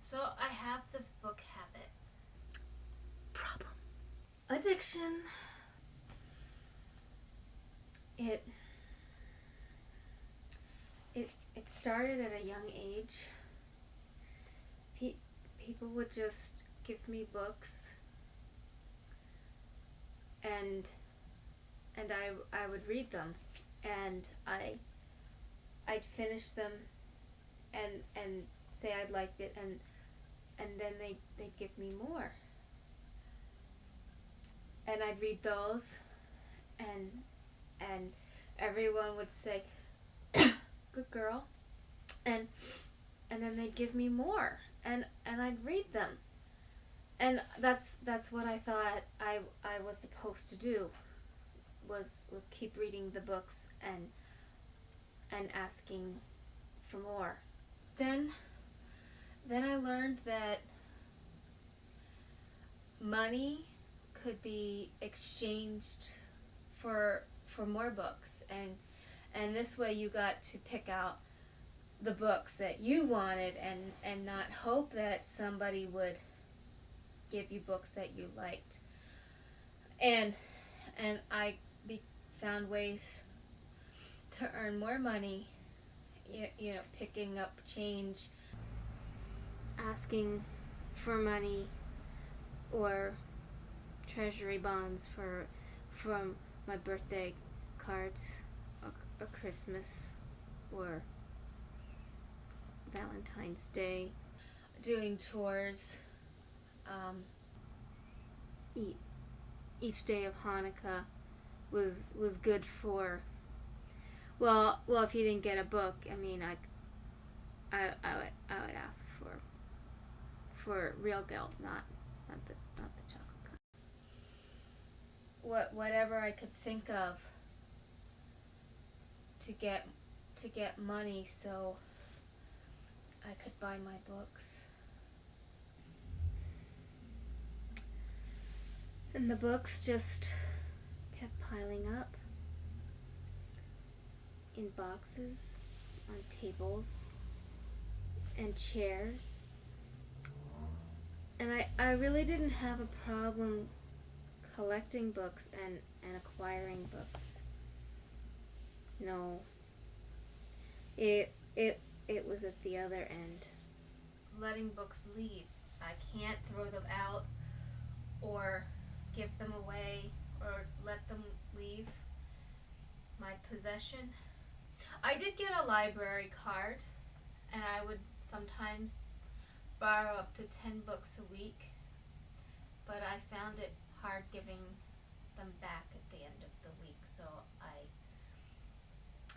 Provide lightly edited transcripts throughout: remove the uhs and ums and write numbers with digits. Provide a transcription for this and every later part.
So I have this book habit. Problem. Addiction. It it started at a young age. Pe- People would just give me books, and I would read them, and I'd finish them, and say I'd liked it, and then they'd give me more, and I'd read those, and and everyone would say, "Good girl," and then they'd give me more, and I'd read them, and that's what I thought I was supposed to do, was keep reading the books and asking for more. Then I learned that money could be exchanged for more books, and this way you got to pick out the books that you wanted, and not hope that somebody would give you books that you liked. And I found ways to earn more money, picking up change, asking for money, or treasury bonds from my birthday cards, or Christmas, or Valentine's Day, doing chores, eat each day of Hanukkah was good for. Well, if you didn't get a book, I mean, I would ask for real guilt, not the chocolate kind. Whatever I could think of to get money so I could buy my books. And the books just kept piling up in boxes, on tables, and chairs. And I really didn't have a problem collecting books and acquiring books. No. It was at the other end. Letting books leave. I can't throw them out or give them away or let them leave my possession. I did get a library card, and I would sometimes borrow up to 10 books a week, but I found it hard giving them back at the end of the week, so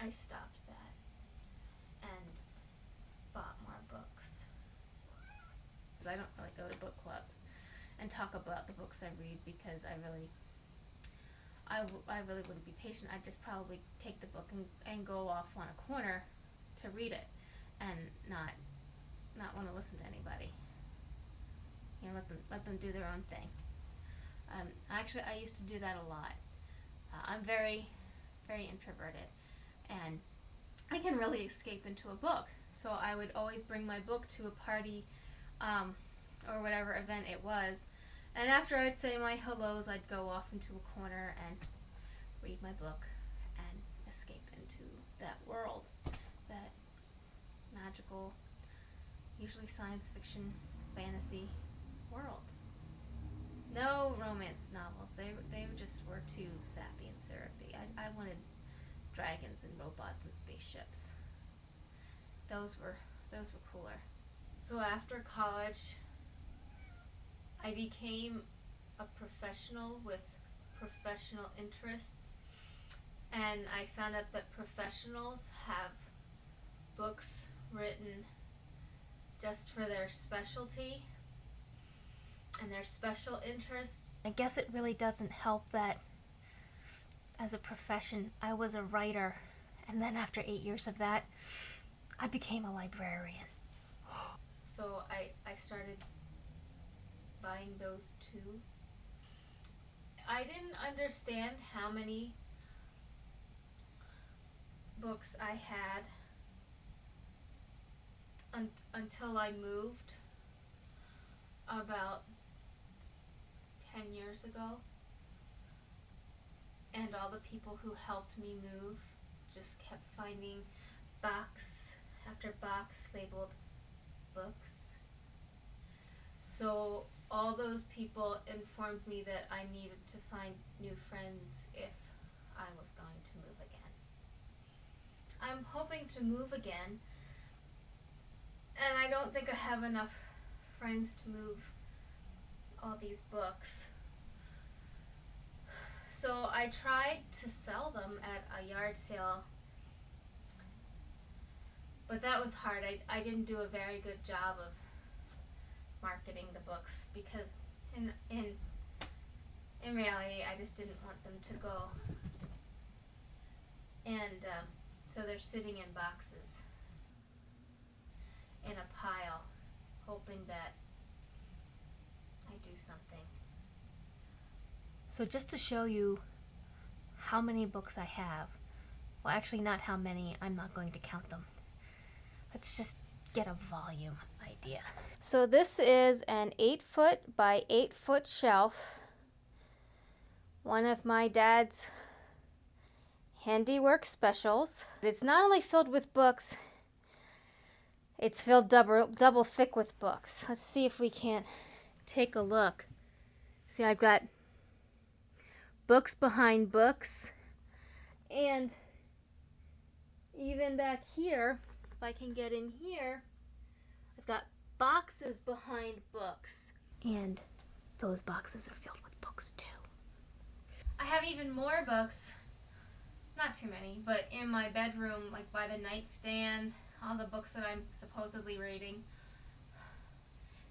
I stopped that and bought more books. I don't really go to book clubs and talk about the books I read, because I really wouldn't be patient. I'd just probably take the book and go off on a corner to read it, and not want to listen to anybody. Let them do their own thing. Actually, I used to do that a lot. I'm very, very introverted, and I can really escape into a book. So I would always bring my book to a party, or whatever event it was, and after I'd say my hellos, I'd go off into a corner and read my book and escape into that world, that magical, usually science fiction, fantasy world. No romance novels. They just were too sappy and syrupy. I wanted dragons and robots and spaceships. Those were cooler. So after college, I became a professional with professional interests, and I found out that professionals have books written just for their specialty and their special interests. I guess it really doesn't help that as a profession I was a writer, and then after 8 years of that, I became a librarian. So I started buying those too. I didn't understand how many books I had until I moved about 10 years ago, and all the people who helped me move just kept finding box after box labeled books. So all those people informed me that I needed to find new friends if I was going to move again. I'm hoping to move again, and I don't think I have enough friends to move all these books. So I tried to sell them at a yard sale, but that was hard. I didn't do a very good job of marketing the books because in reality I just didn't want them to go. And so they're sitting in boxes in a pile, hoping that I do something. So just to show you how many books I have, well, actually not how many, I'm not going to count them. Let's just get a volume idea. So this is an 8-foot by 8-foot shelf. One of my dad's handiwork specials. It's not only filled with books, it's filled double thick with books. Let's see if we can't take a look. See, I've got books behind books, and even back here, if I can get in here, I've got boxes behind books, and those boxes are filled with books too. I have even more books, not too many, but in my bedroom, like by the nightstand, all the books that I'm supposedly reading,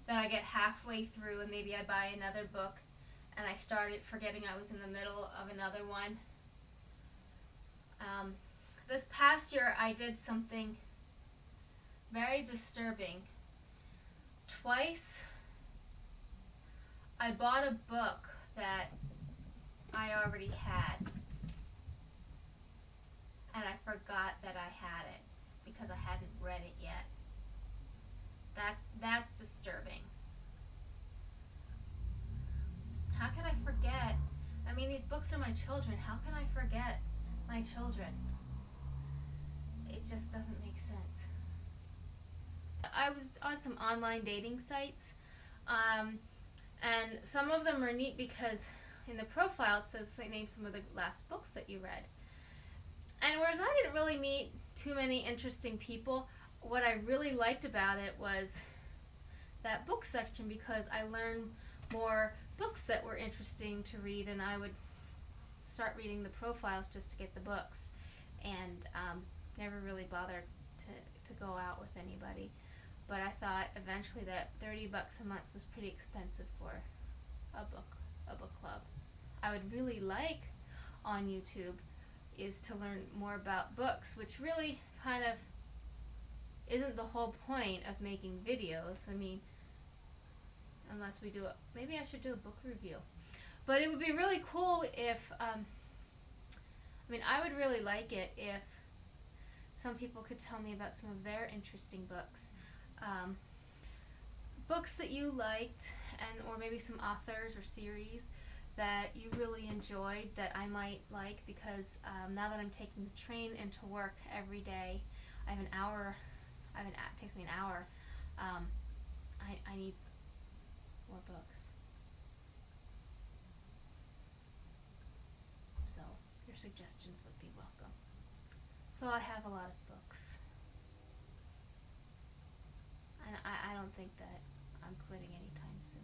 that I get halfway through and maybe I buy another book and I started forgetting I was in the middle of another one. This past year I did something very disturbing. Twice I bought a book that I already had, and I forgot that I had it because I hadn't read it yet. That's disturbing. How can I forget? I mean, these books are my children. How can I forget my children? It just doesn't make sense. I was on some online dating sites, and some of them are neat because in the profile it says name some of the last books that you read. And whereas I didn't really meet too many interesting people, what I really liked about it was that book section, because I learned more books that were interesting to read, and I would start reading the profiles just to get the books, and never really bothered to go out with anybody. But I thought eventually that $30 a month was pretty expensive for a book club. I would really like on YouTube is to learn more about books, which really kind of isn't the whole point of making videos. I mean, unless we do it, maybe I should do a book review. But it would be really cool if, I would really like it if some people could tell me about some of their interesting books. Books that you liked, or maybe some authors or series that you really enjoyed that I might like, because now that I'm taking the train into work every day, it takes me an hour, I need more books. So your suggestions would be welcome. So I have a lot of books, and I don't think that I'm quitting anytime soon.